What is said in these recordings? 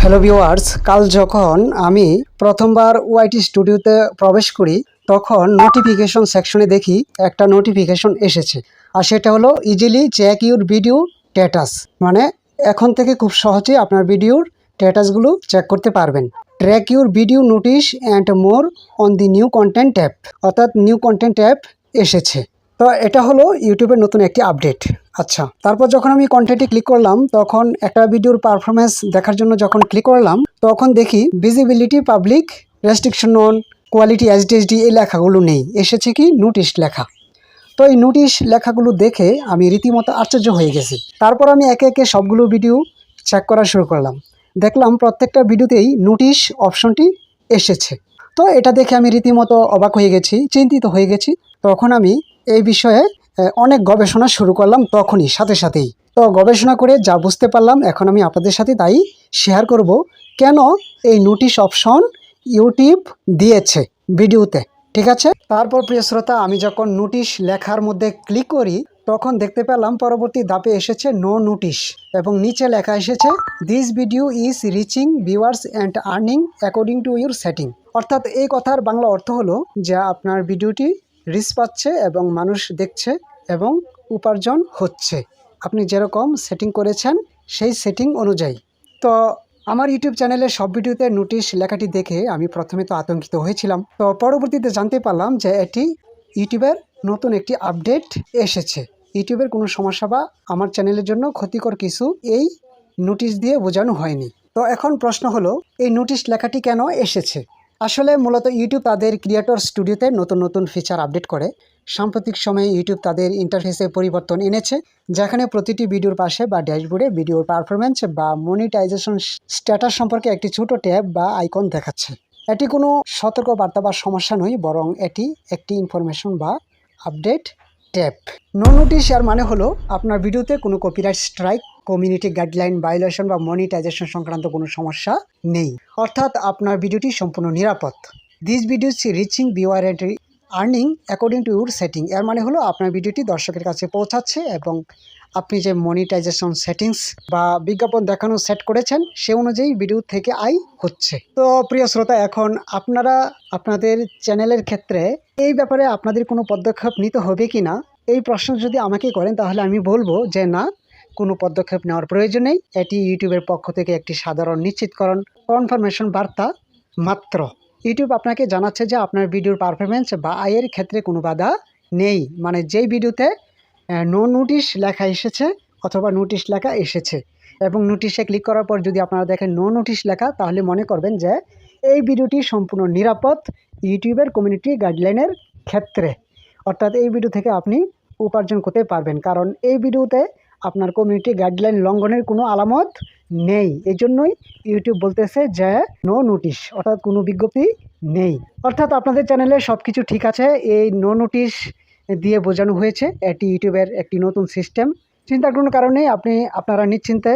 Hello viewers, কাল যখন আমি প্রথমবার ওয়াইটি স্টুডিওতে প্রবেশ করি তখন নোটিফিকেশন সেকশনে দেখি একটা নোটিফিকেশন এসেছে। আর সেটা হলো easily check your video status, মানে এখন থেকে খুব সহজে আপনার ভিডিওর স্ট্যাটাসগুলো চেক করতে পারবেন। Track your video notice and more on the new content tab, অর্থাৎ নিউ কন্টেন্ট ট্যাব এসেছে। তো এটা হলো ইউটিউবের নতুন একটি আপডেট। আচ্ছা, তারপর যখন আমি কন্টেন্টে ক্লিক করলাম তখন একটা ভিডিওর পারফরমেন্স দেখার জন্য যখন ক্লিক করলাম তখন দেখি visibility public restriction on quality HD এই লেখাগুলো নেই, এসেছে কি নোটিশ লেখা। তো এই নোটিশ লেখাগুলো দেখে আমি রীতিমতো আশ্চর্য হয়ে গেছি। তারপর আমি একে একে সবগুলো ভিডিও চেক করা শুরু করলাম, দেখলাম প্রত্যেকটা ভিডিওতেই নোটিশ অপশনটি এসেছে। তো এটা দেখে আমি রীতিমতো অবাক হয়ে গেছি, চিন্তিত হয়ে গেছি। তখন আমি এই বিষয়ে অনেক গবেষণা শুরু করলাম তখনই সাথে সাথেই। তো গবেষণা করে যা বুঝতে পারলাম এখন আমি আপনাদের সাথে তাই শেয়ার করব, কেন এই নোটিশ অপশন ইউটিউব দিয়েছে ভিডিওতে। ঠিক আছে, তারপর প্রিয় শ্রোতা, আমি যখন নোটিশ লেখার মধ্যে ক্লিক করি তখন দেখতে পেলাম পরবর্তী ধাপে এসেছে নো নোটিশ এবং নিচে লেখা এসেছে this video is reaching viewers and earning according to your setting. অর্থাৎ এই কথার বাংলা অর্থ হলো যে আপনার ভিডিওটি রিচ পাচ্ছে এবং মানুষ দেখছে এবং উপার্জন হচ্ছে আপনি যেরকম সেটিং করেছেন সেই সেটিং অনুযায়ী। তো আমার ইউটিউব চ্যানেলে সব ভিডিওতে নোটিশ লেখাটি দেখে আমি প্রথমে তো আতঙ্কিত হয়েছিলাম। তো পরবর্তীতে জানতে পারলাম যে এটি ইউটিউবের নতুন একটি আপডেট এসেছে। ইউটিউবের কোনো সমস্যা বা আমার চ্যানেলের জন্য ক্ষতিকর কিছু এই নোটিশ দিয়ে বোঝানো হয়নি। তো এখন প্রশ্ন হলো এই নোটিশ লেখাটি কেন এসেছে। আসলে মূলত ইউটিউব তাদের ক্রিয়েটর স্টুডিওতে নতুন নতুন ফিচার আপডেট করে। সাম্প্রতিক সময়ে ইউটিউব তাদের ইন্টারফেসে পরিবর্তন এনেছে, যেখানে প্রতিটি ভিডিওর পাশে বা ড্যাশবোর্ডে ভিডিওর পারফরমেন্স বা মনিটাইজেশন স্ট্যাটাস সম্পর্কে একটি ছোট ট্যাব বা আইকন দেখাচ্ছে। এটি কোনো সতর্কবার্তা বা সমস্যা নয়, বরং এটি একটি ইনফরমেশন বা আপডেট ট্যাব। নো নোটিশ এর মানে হলো আপনার ভিডিওতে কোনো copyright strike, community guideline violation বা মনিটাইজেশন সংক্রান্ত কোনো সমস্যা নেই, অর্থাৎ আপনার ভিডিওটি সম্পূর্ণ নিরাপদ। This videos reaching viewer and earning according to your setting এর মানে হলো আপনার ভিডিওটি দর্শকের কাছে পৌঁছাচ্ছে এবং আপনি যে মনিটাইজেশন সেটিংস বা বিজ্ঞাপন দেখানো সেট করেছেন সে অনুযায়ী ভিডিও থেকে আয় হচ্ছে। তো প্রিয় শ্রোতা, এখন আপনারা আপনাদের চ্যানেলের ক্ষেত্রে এই ব্যাপারে আপনাদের কোনো পদক্ষেপ নিতে হবে কি না, এই প্রশ্ন যদি আমাকে করেন তাহলে আমি বলবো যে না, কোনো পদক্ষেপ নেওয়ার প্রয়োজন নেই। এটি ইউটিউবের পক্ষ থেকে একটি সাধারণ নিশ্চিতকরণ কনফার্মেশন বার্তা মাত্র। ইউটিউব আপনাকে জানাচ্ছে যে আপনার ভিডিওর পারফরমেন্স বা আয়ের ক্ষেত্রে কোনো বাধা নেই। মানে যেই ভিডিওতে নো নোটিশ লেখা এসেছে অথবা নোটিশ লেখা এসেছে এবং নোটিশে ক্লিক করার পর যদি আপনারা দেখেন নো নোটিশ লেখা, তাহলে মনে করবেন যে এই ভিডিওটি সম্পূর্ণ নিরাপদ ইউটিউবের কমিউনিটি গাইডলাইনের ক্ষেত্রে। অর্থাৎ এই ভিডিও থেকে আপনি উপার্জন করতে পারবেন, কারণ এই ভিডিওতে আপনার কমিউনিটি গাইডলাইন লঙ্ঘনের কোনো আলামত নেই। এই জন্যই ইউটিউব বলতেছে যে নো নোটিশ, অর্থাৎ কোনো বিজ্ঞপ্তি নেই। অর্থাৎ আপনাদের চ্যানেলে সব কিছু ঠিক আছে, এই নো নোটিশ দিয়ে বোঝানো হয়েছে। এটি ইউটিউবের একটি নতুন সিস্টেম। চিন্তার কোনো কারণেই আপনারা নিশ্চিন্তে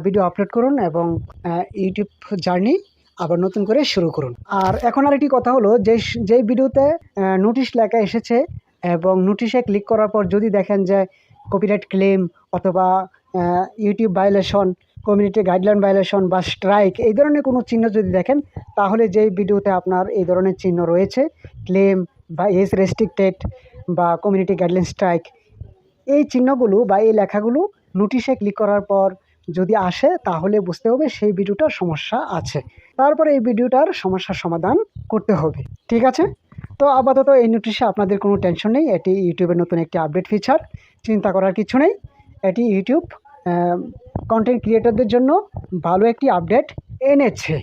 ভিডিও আপলোড করুন এবং ইউটিউব জার্নি আবার নতুন করে শুরু করুন। আর এখন আরেকটি কথা হলো, যেই ভিডিওতে নোটিশ লেখা এসেছে এবং নোটিশে ক্লিক করার পর যদি দেখেন যে কপিরাইট ক্লেম অথবা YouTube violation, community guideline violation বা স্ট্রাইক এই ধরনের কোনো চিহ্ন যদি দেখেন, তাহলে যেই ভিডিওতে আপনার এই ধরনের চিহ্ন রয়েছে, ক্লেম বা এজ রেস্ট্রিক্টেড বা কমিউনিটি গাইডলাইন স্ট্রাইক, এই চিহ্নগুলো বা এই লেখাগুলো নোটিশে ক্লিক করার পর যদি আসে তাহলে বুঝতে হবে সেই ভিডিওটার সমস্যা আছে। তারপরে এই ভিডিওটার সমস্যার সমাধান করতে হবে। ঠিক আছে, তো আপাতত এই নোটিশে আপনাদের কোনো টেনশন নেই। এটি ইউটিউবের নতুন একটি আপডেট ফিচার, চিন্তা করার কিছু নেই। এটি ইউটিউব কন্টেন্ট ক্রিয়েটরদের জন্য ভালো একটি আপডেট এনেছে।